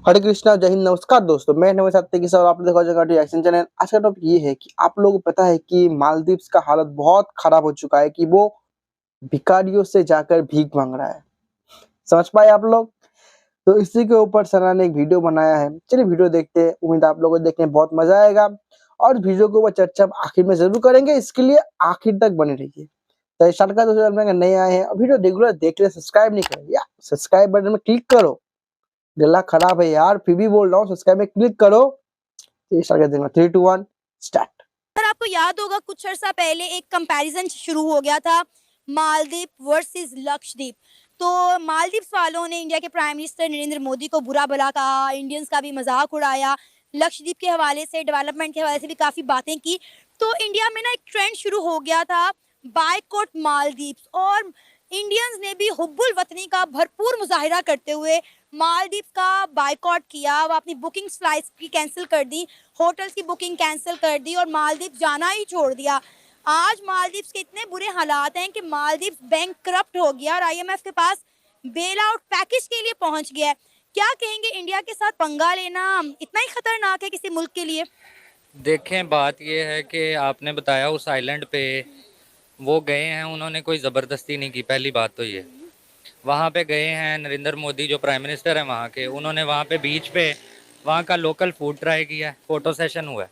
हरे कृष्णा, जय हिंद, नमस्कार दोस्तों, मैं नमस्ते साथी के साथ आपने देखा होगा रिएक्शन चैनल। आज का टॉपिक ये है कि आप लोगों को पता है कि मालदीव्स का हालत बहुत खराब हो चुका है कि वो भिखारियों से जाकर भीख मांग रहा है। समझ पाए आप लोग? तो इसी के ऊपर सना ने एक वीडियो बनाया है। चलिए वीडियो देखते हैं। उम्मीद आप लोगों को देखने में बहुत मजा आएगा और वीडियो के ऊपर चर्चा हम आखिर में जरूर करेंगे, इसके लिए आखिर तक बने रहिए। तो स्टार्ट कर दोस्तों, अगर नए आए हैं और वीडियो रेगुलर देख रहे, सब्सक्राइब नहीं करें या सब्सक्राइब बटन में क्लिक करो। गला खराब है यार, फिर भी बोल रहा हूँ, सब्सक्राइब में क्लिक करो। स्टार्ट कर देंगे। 3 2 1 स्टार्ट। अगर आपको याद होगा कुछ अर्सा पहले एक कंपैरिजन शुरू हो गया था मालदीव वर्सेस लक्षद्वीप। तो मालदीव्स वालों ने इंडिया के प्राइम मिनिस्टर नरेंद्र मोदी को बुरा भला कहा, इंडियंस का भी मजाक उड़ाया, लक्षद्वीप के हवाले से डेवलपमेंट के हवाले से भी काफ़ी बातें की। तो इंडिया में ना एक ट्रेंड शुरू हो गया था बायकॉट मालदीव्स, और इंडियंस ने भी हुब्बुल वतनी का भरपूर मुजाहिरा करते हुए मालदीव का बायकॉट किया। वो अपनी बुकिंग फ्लाइट्स की कैंसिल कर दी, होटल्स की बुकिंग कैंसिल कर दी और मालदीव जाना ही छोड़ दिया। आज मालदीव के इतने बुरे हालात हैं कि मालदीव बैंकक्रप्ट हो गया और आईएमएफ के पास बेल आउट पैकेज के लिए पहुंच गया है। क्या कहेंगे, इंडिया के साथ पंगा लेना इतना ही खतरनाक है किसी मुल्क के लिए? देखें, बात यह है कि आपने बताया उस आइलैंड पे वो गए हैं, उन्होंने कोई ज़बरदस्ती नहीं की। पहली बात तो ये, वहाँ पे गए हैं नरेंद्र मोदी जो प्राइम मिनिस्टर हैं वहाँ के, उन्होंने वहाँ पे बीच पे वहाँ का लोकल फूड ट्राई किया है, फ़ोटो सेशन हुआ है।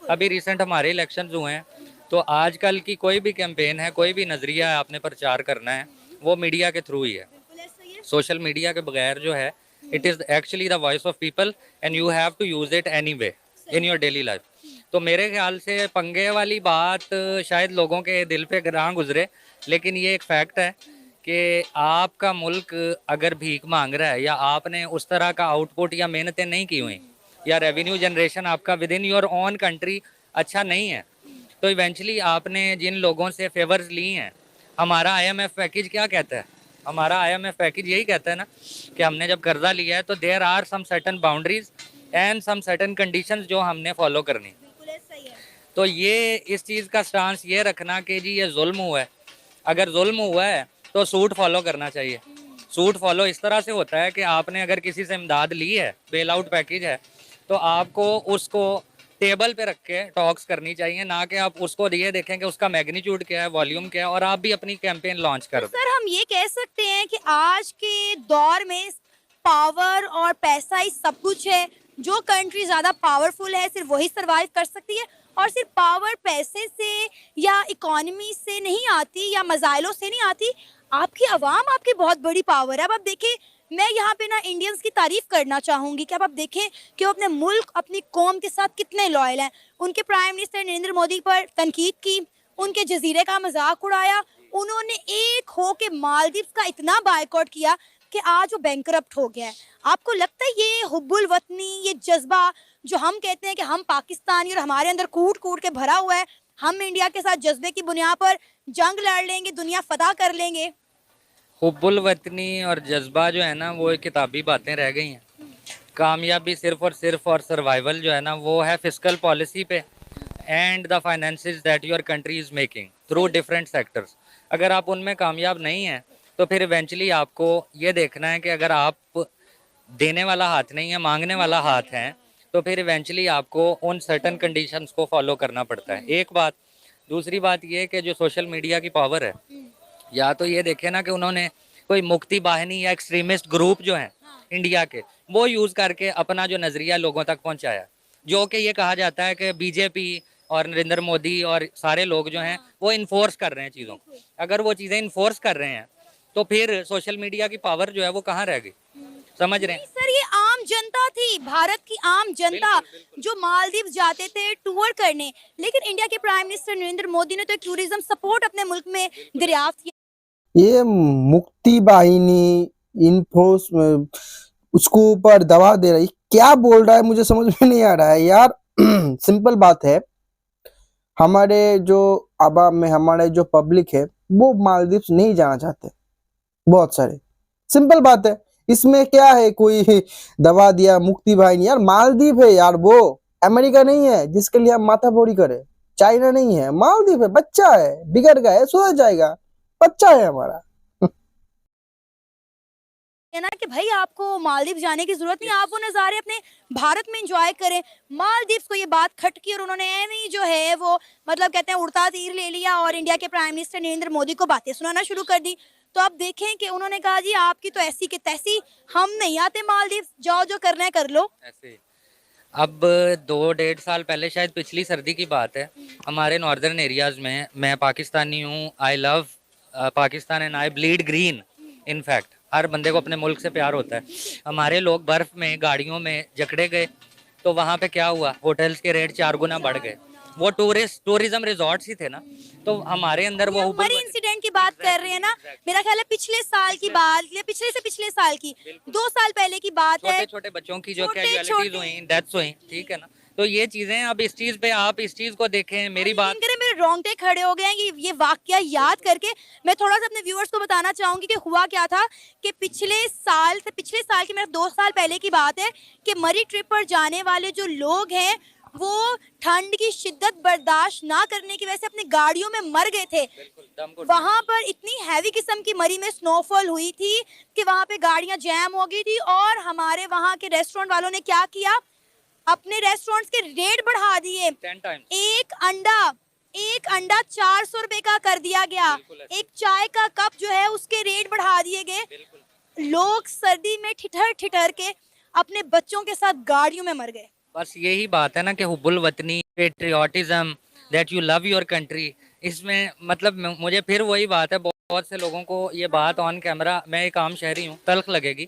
अभी रिसेंट हमारे इलेक्शंस हुए हैं, तो आजकल की कोई भी कैंपेन है, कोई भी नज़रिया आपने प्रचार करना है, वो मीडिया के थ्रू ही है। सोशल मीडिया के बगैर जो है, it is actually the voice of people and you have to use it any way in your daily life. तो मेरे ख्याल से पंगे वाली बात शायद लोगों के दिल पे ना गुजरे, लेकिन ये एक फैक्ट है कि आपका मुल्क अगर भीख मांग रहा है या आपने उस तरह का आउटपुट या मेहनतें नहीं की हुई या रेवेन्यू जनरेशन आपका with in your own country अच्छा नहीं है, तो इवेंचुअली आपने जिन लोगों से फेवर्स ली हैं, हमारा आईएमएफ पैकेज क्या कहता है? हमारा आईएमएफ पैकेज यही कहता है ना कि हमने जब कर्जा लिया है तो there are some certain boundaries and some certain conditions जो हमने फॉलो करनी। तो ये इस चीज़ का स्टांस ये रखना कि जी ये जुल्म हुआ है, अगर जुल्म हुआ है तो सूट फॉलो करना चाहिए। सूट फॉलो इस तरह से होता है कि आपने अगर किसी से इमदाद ली है, बेल आउट पैकेज है, तो आपको उसको टेबल पे रख के टॉक्स करनी चाहिए, ना कि आप उसको ये देखें कि उसका मैग्नीट्यूड क्या है, वॉल्यूम क्या है, और आप भी अपनी कैंपेन लॉन्च कर दें। सर, हम ये कह सकते हैं कि आज के दौर में पावर और पैसा ही सब कुछ है। जो कंट्री ज़्यादा पावरफुल है सिर्फ वही सरवाइव कर सकती है, और सिर्फ पावर पैसे से या इकोनॉमी से नहीं आती या मजाइलों से नहीं आती। आपकी आवाम आपकी बहुत बड़ी पावर है। अब आप देखें, मैं यहाँ पे ना इंडियंस की तारीफ करना चाहूँगी कि अब आप देखें कि वो अपने मुल्क अपनी कौम के साथ कितने लॉयल हैं। उनके प्राइम मिनिस्टर नरेंद्र मोदी पर तनकीद की, उनके जजीरे का मजाक उड़ाया, उन्होंने एक हो के मालदीव का इतना बायकॉट किया कि आज वो बैंकरप्ट हो गया है। आपको लगता है ये हुब्बुल वतनी, ये जज्बा जो हम कहते हैं कि हम पाकिस्तानी और हमारे अंदर कूट कूट के भरा हुआ है, हम इंडिया के साथ जज्बे की बुनियाद पर जंग लड़ लेंगे, दुनिया फतह कर लेंगे? हुब्बुल वतनी और जज्बा जो है ना, वो एक किताबी बातें रह गई हैं। कामयाबी सिर्फ और सर्वाइवल जो है ना, वो है फिस्कल पॉलिसी पे and the finances that your country is making through different sectors. अगर आप उनमें कामयाब नहीं हैं, तो फिर इवेंचुअली आपको ये देखना है कि अगर आप देने वाला हाथ नहीं है, मांगने वाला हाथ है, तो फिर इवेंचुअली आपको उन सर्टन कंडीशंस को फॉलो करना पड़ता है। एक बात। दूसरी बात ये कि जो सोशल मीडिया की पावर है, या तो ये देखे ना कि उन्होंने कोई मुक्ति बाहिनी या एक्सट्रीमिस्ट ग्रुप जो हैं इंडिया के, वो यूज़ करके अपना जो नज़रिया लोगों तक पहुंचाया, जो कि ये कहा जाता है कि बीजेपी और नरेंद्र मोदी और सारे लोग जो हैं वो इन्फोर्स कर रहे हैं चीज़ों को। अगर वो चीज़ें इन्फोर्स कर रहे हैं, तो फिर सोशल मीडिया की पावर जो है वो कहाँ रह गई? समझ रहे हैं? सर, ये आम जनता थी, भारत की आम जनता जो मालदीव जाते थे टूर करने, लेकिन इंडिया के प्राइम मिनिस्टर नरेंद्र मोदी ने तो एक टूरिज्म सपोर्ट अपने मुल्क में दरियाफ्त किया। ये मुक्ति बाहिनी इन्फोस उसको ऊपर दबा दे रही, क्या बोल रहा है मुझे समझ में नहीं आ रहा है यार। सिंपल बात है, हमारे जो आवाम में हमारे जो पब्लिक है वो मालदीव नहीं जाना चाहते, बहुत सारे। सिंपल बात है, इसमें क्या है, कोई दबा दिया मुक्ति बाहिनी? यार मालदीव है यार, वो अमेरिका नहीं है जिसके लिए हम माथा फोड़ी करें, चाइना नहीं है, मालदीव है, बच्चा है, बिगड़ गया है, सुधर जाएगा, बच्चा है हमारा। है ना कि भाई आपको मालदीव जाने की जरूरत नहीं, आप वो नज़ारे अपने भारत में एंजॉय करें। मालदीव्स को ये बात खटकी और उन्होंने ऐਵੇਂ ही जो है वो मतलब कहते हैं उड़ता तीर ले लिया और इंडिया के प्राइम मिनिस्टर नरेंद्र मोदी को बातें सुनाना शुरू कर दी। तो आप देखें कि उन्होंने कहा जी आपकी तो ऐसी की तैसी, हम नहीं आते मालदीव, जाओ जो करना है कर लो। ऐसे अब 2 डेढ़ साल पहले शायद पिछली सर्दी की बात है, हमारे नॉर्दर्न एरियाज में, मैं पाकिस्तानी हूँ, I love Pakistan and I bleed green, in fact हर बंदे को अपने मुल्क से प्यार होता है। हमारे लोग बर्फ में गाड़ियों में जकड़े गए, तो वहाँ पे क्या हुआ, होटल्स के रेट 4 गुना बढ़ गए। वो टूरिज्म रिजॉर्ट्स ही थे ना, तो हमारे अंदर वो हुबल हमारे इंसिडेंट की बात कर रहे हैं ना, मेरा ख्याल है पिछले साल की बात या पिछले से पिछले साल की, 2 साल पहले की बात है। छोटे छोटे बच्चों की जो छोटे- कैजुअलिटीज छोटे- हुई, डेथ्स हुई, ठीक है ना। तो ये चीजें, अब इस चीज पे आप इस चीज को देखें, मेरी बात यकीन करें मेरे रोंगटे खड़े हो गए हैं ये वाकया याद करके। मैं थोड़ा सा अपने व्यूअर्स को बताना चाहूंगी कि हुआ क्या था कि पिछले साल की, मेरा 2 साल पहले की बात है कि मरी ट्रिप पर जाने वाले जो लोग हैं वो ठंड की शिद्दत बर्दाश्त ना करने की वजह से अपनी गाड़ियों में मर गए थे। वहां पर इतनी हैवी किस्म की मरी में स्नोफॉल हुई थी कि वहां पे गाड़ियां जैम हो गई थी और हमारे वहां के रेस्टोरेंट वालों ने क्या किया, अपने रेस्टोरेंट्स के रेट बढ़ा दिए। 10 टाइम्स एक अंडा 400 रुपए का कर दिया गया। एक चाय का कप जो है उसके रेट बढ़ा दिए गए। लोग सर्दी में ठिठर ठिठर के अपने बच्चों के साथ गाड़ियों में मर गए। बस यही बात है ना कि हुब्बुल वतनी, patriotism, that you love your country, इसमें मतलब मुझे फिर वही बात है, बहुत से लोगों को ये बात ऑन कैमरा, मैं एक आम शहरी हूँ, तल्ख लगेगी,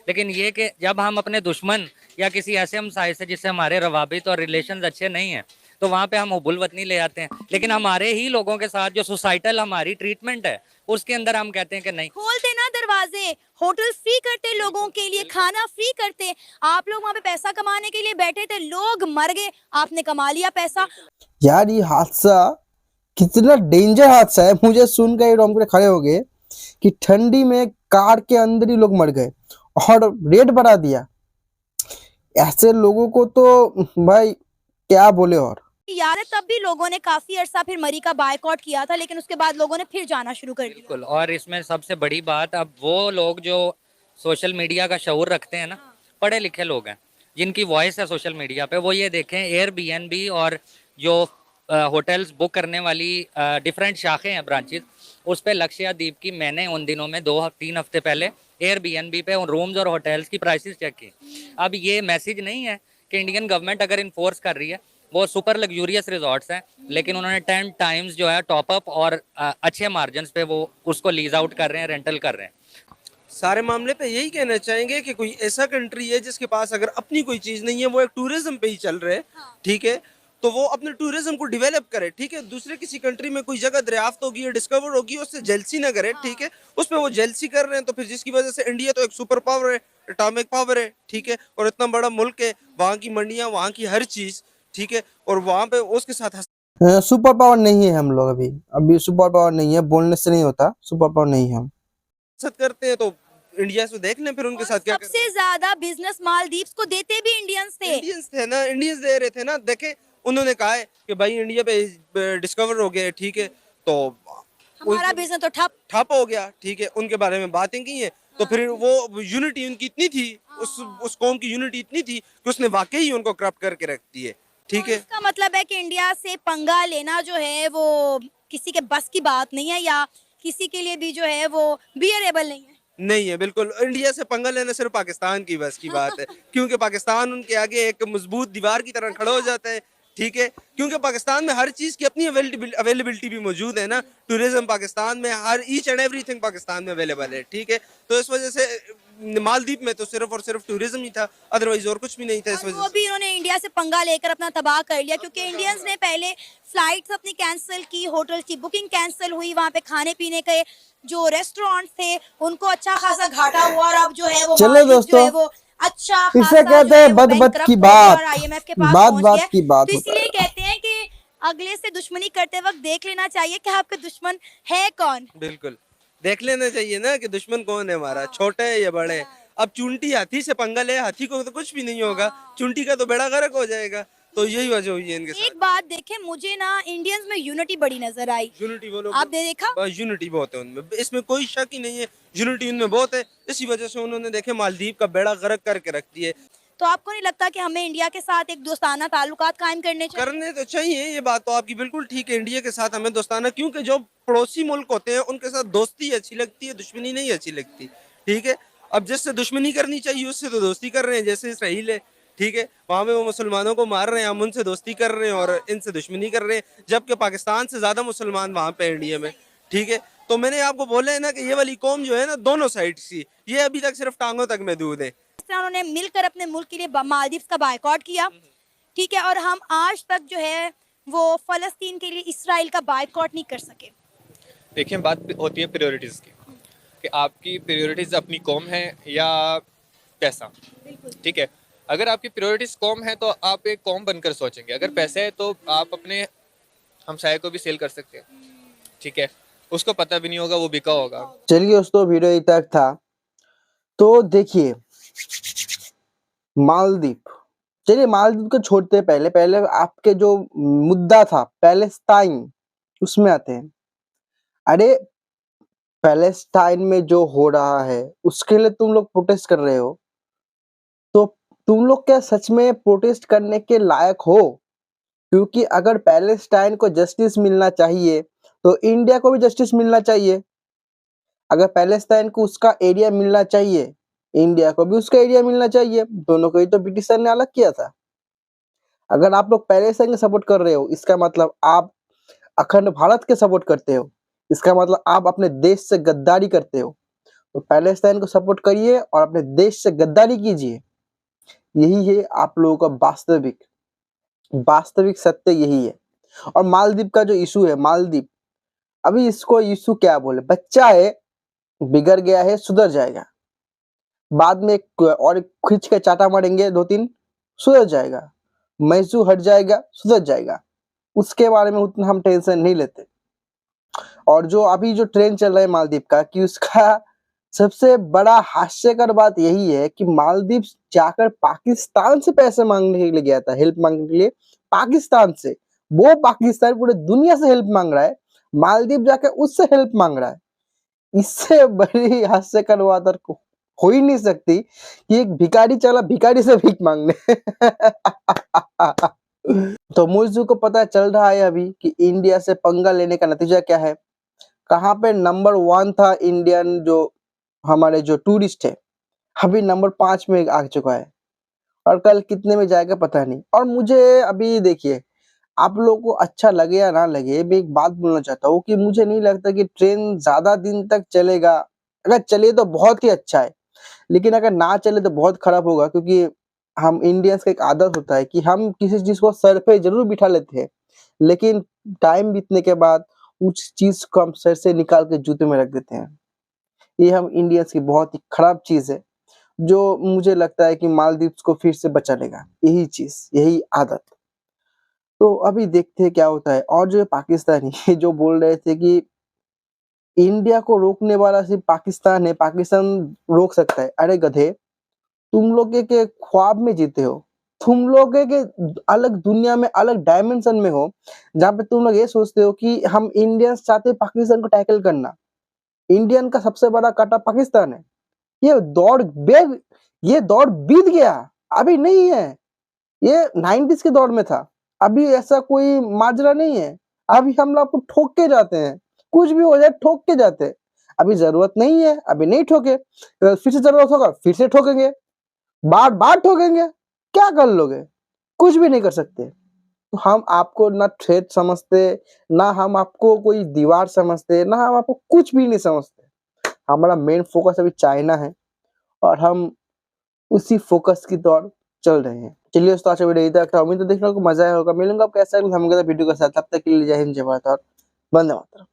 लेकिन ये कि जब हम अपने दुश्मन या किसी ऐसे हमसाये से जिससे हमारे रवाबित और रिलेशंस अच्छे नहीं हैं, तो वहाँ पे हम हुब्बुल वतनी ले आते हैं, लेकिन हमारे ही लोगों के साथ जो सोसाइटल हमारी ट्रीटमेंट है उसके अंदर हम कहते हैं कि नहीं। खोलते ना दरवाजे, होटल फ्री करते लोगों के लिए, खाना फ्री करते। आप लोग वहाँ पे पैसा कमाने के लिए बैठे थे, लोग मर गए, आपने कमा लिया पैसा। यार ये हादसा कितना डेंजर हादसा है, मुझे सुनकर ये रोंगटे खड़े हो गए कि ठंडी में कार के अंदर ही लोग मर गए और रेट बढ़ा दिया। ऐसे लोगों को तो भाई क्या बोले। और याद है तब भी लोगों ने काफी अरसा फिर मरी का बायकॉट किया था, लेकिन उसके बाद लोगों ने फिर जाना शुरू कर दिया। बिल्कुल, और इसमें सबसे बड़ी बात, अब वो लोग जो सोशल मीडिया का शऊर रखते हैं ना, पढ़े लिखे लोग हैं जिनकी वॉइस है सोशल मीडिया पे, वो ये देखें एयरबीएनबी और जो होटल्स बुक करने वाली डिफरेंट शाखें हैं, ब्रांचेस, उस पे लक्षद्वीप की मैंने उन दिनों में 2-3 हफ्ते पहले एयरबीएनबी पे उन रूम्स और होटल्स की प्राइसेस चेक की। अब ये मैसेज नहीं है कि इंडियन गवर्नमेंट अगर इन्फोर्स कर रही है, वो सुपर लग्जूरियस रिजॉर्ट्स हैं, लेकिन उन्होंने 10 टाइम्स जो है टॉपअप और अच्छे मार्जिन पे वो उसको लीज आउट कर रहे हैं, रेंटल कर रहे हैं। सारे मामले पे यही कहना चाहेंगे कि कोई ऐसा कंट्री है जिसके पास अगर अपनी कोई चीज नहीं है, वो एक टूरिज्म पे ही चल रहे हैं, ठीक है, तो वो अपने टूरिज्म को डेवलप करे, ठीक है। दूसरे किसी कंट्री में कोई जगह दरियाफ्त होगी या डिस्कवर होगी, उससे जेलसी ना करे, ठीक है। उस पे वो जेलसी कर रहे हैं, तो फिर जिसकी वजह से इंडिया तो एक सुपर पावर है, एटॉमिक पावर है, ठीक है, और इतना बड़ा मुल्क है, वहाँ की मंडियाँ, वहाँ की हर चीज, ठीक है, और वहाँ पे उसके साथ सुपर पावर नहीं है हम लोग, अभी सुपर पावर नहीं है, बोलने से नहीं होता, सुपर पावर नहीं है हम। हसद करते हैं, तो इंडिया से देख लें फिर उनके साथ क्या सबसे ज्यादा बिजनेस मालदीव्स को देते भी इंडियंस थे। इंडियंस थे ना, इंडियंस दे रहे थे ना। देखे उन्होंने कहा है कि भाई इंडिया पे डिस्कवर हो गए, ठीक है, तो हमारा बिजनेस तो ठप। ठप हो गया, ठीक है, उनके बारे में बातें की हैं, तो फिर वो यूनिटी उनकी इतनी थी, उस कौम की यूनिटी इतनी थी कि उसने वाकई ही उनको करप्ट करके रख दी है, ठीक है। इसका मतलब है कि इंडिया से पंगा लेना जो है वो किसी के बस की बात नहीं है, या किसी के लिए भी जो है वो बियरेबल नहीं है। नहीं है, बिल्कुल। इंडिया से पंगा लेना सिर्फ पाकिस्तान की बस की बात है, क्योंकि पाकिस्तान उनके आगे एक मजबूत दीवार की तरह खड़ा हो जाता है, ठीक है, क्योंकि पाकिस्तान में हर चीज की अपनी अवेलेबिलिटी भी मौजूद है ना। टूरिज्म पाकिस्तान में, हर ईच एंड एवरीथिंग पाकिस्तान में अवेलेबल है, ठीक है। तो इस वजह से मालदीव में तो सिर्फ और सिर्फ टूरिज्म ही था, अदरवाइज और कुछ भी नहीं था। इस और वजह वो भी इन्होंने इंडिया से पंगा लेकर अपना तबाह कर लिया, क्योंकि इंडियंस ने पहले फ्लाइट्स अपनी कैंसिल की, होटल की बुकिंग कैंसिल हुई, वहाँ पे खाने पीने के जो रेस्टोरेंट थे उनको अच्छा खासा घाटा हुआ, और अब जो है वो चलो मालदीव दोस्तों, जो है वो अच्छा इसे खासा कहते जो है हैं वो बद-बद bankrupt की हो गया बात, और IMF के पास बात पहुंच बात गया। की बात तो होता है। इसलिए कहते हैं कि अगले से दुश्मनी करते वक्त देख लेना चाहिए कि आपका दुश्मन है कौन। बिल्कुल देख लेना चाहिए ना कि दुश्मन कौन है हमारा, छोटे है या बड़े। अब चुंटी हाथी से पंगा ले, हाथी को तो कुछ भी नहीं होगा, चुंटी का तो बेड़ा गर्क हो जाएगा। तो यही वजह हुई है इनके एक साथ। बात देखें, मुझे ना इंडियंस में यूनिटी बड़ी नजर आई। यूनिटी वो लोग, आपने देखा? बस यूनिटी बहुत है उनमें, इसमें कोई शक ही नहीं है, यूनिटी उनमें बहुत है। इसी वजह से उन्होंने देखे मालदीव का बेड़ा गर्क करके रख दिया। तो आपको नहीं लगता कि हमें इंडिया के साथ एक दोस्ताना ताल्लुकात कायम करने चाहिए? करने तो चाहिए, ये बात तो आपकी बिल्कुल ठीक है, इंडिया के साथ हमें दोस्ताना, क्योंकि जो पड़ोसी मुल्क होते हैं उनके साथ दोस्ती अच्छी लगती है, दुश्मनी नहीं अच्छी लगती। ठीक है, अब जिससे दुश्मनी करनी चाहिए उससे तो दोस्ती कर रहे हैं, जैसे इसराइल है, ठीक है, वहां पे वो मुसलमानों को मार रहे हैं, हम उनसे दोस्ती कर रहे हैं और इनसे दुश्मनी कर रहे हैं, जबकि पाकिस्तान से ज्यादा मुसलमान वहां पे इंडिया में। ठीक है, तो मैंने आपको बोला है ना कि ये वाली कौम जो है ना दोनों साइड की, ये अभी तक सिर्फ टांगों तक महदूद है। इस तरह उन्होंने मिलकर अपने मुल्क के लिए मालदीव्स का बायकॉट किया, ठीक है, और हम आज तक जो है वो फलस्तीन के लिए इसराइल का बायकॉट नहीं कर सके। देखिए बात होती है प्रायोरिटीज़ की, कि आपकी प्रायोरिटीज़ अपनी कौम है या पैसा। ठीक है, अगर आपकी प्रायोरिटीज़ कौम है तो आप एक कौम बनकर सोचेंगे, अगर पैसा है तो आप अपने हमसाये को भी सेल कर सकते हैं। ठीक है, उसको पता भी नहीं होगा, वो बिका होगा। चलिए दोस्तों, वीडियो यहीं तक था। तो देखिए मालदीव, चलिए मालदीव को छोड़ते हैं, पहले पहले आपके जो मुद्दा था पैलेस्टाइन उसमें आते हैं। अरे पैलेस्टाइन में जो हो रहा है उसके लिए तुम लोग प्रोटेस्ट कर रहे हो, तो तुम लोग क्या सच में प्रोटेस्ट करने के लायक हो? क्योंकि अगर पैलेस्टाइन को जस्टिस मिलना चाहिए तो इंडिया को भी जस्टिस मिलना चाहिए। अगर पैलेस्टाइन को उसका एरिया मिलना चाहिए, इंडिया को भी उसका एरिया मिलना चाहिए। दोनों को ही तो ब्रिटिशर ने अलग किया था। अगर आप लोग पैलेस्टाइन को सपोर्ट कर रहे हो, इसका मतलब आप अखंड भारत के सपोर्ट करते हो, इसका मतलब आप अपने देश से गद्दारी करते हो। तो पैलेस्टाइन को सपोर्ट करिए और अपने देश से गद्दारी कीजिए। यही है आप लोगों का वास्तविक सत्य यही है। और मालदीव का जो इशू है, मालदीव अभी इसको इशू क्या बोले, बच्चा है, बिगड़ गया है, सुधर जाएगा। बाद में और खींच के चाटा मारेंगे 2-3, सुधर जाएगा। मैसू हट जाएगा, सुधर जाएगा। उसके बारे में उतना हम टेंशन नहीं लेते। और जो अभी जो ट्रेंड चल रहा है मालदीव का, कि उसका सबसे बड़ा हास्यकर बात यही है कि मालदीव जाकर पाकिस्तान से पैसे मांगने के लिए गया था, हेल्प मांगने के लिए पाकिस्तान से। वो पाकिस्तान पूरे दुनिया से हेल्प मांग रहा है, मालदीव जाकर उससे हेल्प मांग रहा है। इससे बड़ी हास्यकर बात और हो ही नहीं सकती कि एक भिखारी चला भिखारी से भीख मांगने। तो मुझे को पता चल रहा है अभी कि इंडिया से पंगा लेने का नतीजा क्या है। कहाँ पे नंबर 1 था इंडियन जो हमारे जो टूरिस्ट है, अभी नंबर 5 में आ चुका है और कल कितने में जाएगा पता नहीं। और मुझे अभी देखिए, आप लोगों को अच्छा लगे या ना लगे, मैं एक बात बोलना चाहता हूँ कि मुझे नहीं लगता कि ट्रेन ज्यादा दिन तक चलेगा। अगर चले तो बहुत ही अच्छा है, लेकिन अगर ना चले तो बहुत खराब होगा। क्योंकि हम इंडियंस का एक आदत होता है कि हम किसी चीज को सर पे जरूर बिठा लेते हैं, लेकिन टाइम बीतने के बाद उस चीज को हम सर से निकाल के जूते में रख देते हैं। ये हम इंडियंस की बहुत ही खराब चीज है, जो मुझे लगता है कि मालदीव को फिर से बचा लेगा, यही चीज, यही आदत। तो अभी देखते हैं क्या होता है। और जो पाकिस्तानी जो बोल रहे थे कि इंडिया को रोकने वाला सिर्फ पाकिस्तान है, पाकिस्तान रोक सकता है। अरे गधे, तुम लोग के ख्वाब में जीते हो, तुम लोग के अलग दुनिया में, अलग डायमेंशन में हो, जहाँ पे तुम लोग ये सोचते हो कि हम इंडियंस चाहते पाकिस्तान को टैकल करना। इंडियन का सबसे बड़ा कांटा पाकिस्तान है। ये दौड़ बीत गया, अभी नहीं है। ये 90s के दौर में था, अभी ऐसा कोई माजरा नहीं है। अभी हम लोग को ठोक के जाते हैं, कुछ भी हो जाए ठोक के जाते हैं। अभी जरूरत नहीं है, अभी नहीं ठोके, फिर से जरूरत होगा फिर से ठोकेंगे, बार बार ठोकेंगे। क्या कर लोगे? कुछ भी नहीं कर सकते। तो हम आपको ना थ्रेट समझते, ना हम आपको कोई दीवार समझते, ना हम आपको कुछ भी नहीं समझते। हमारा मेन फोकस अभी चाइना है और हम उसी फोकस की तौर चल रहे हैं। चलिए दोस्तों, आज का वीडियो इधर तक। उम्मीद है देखने को मजा आया होगा। मिलूंगा आपको ऐसा वीडियो के साथ, तब तक के लिए जय हिंद, जय भारत और वंदे मातरम।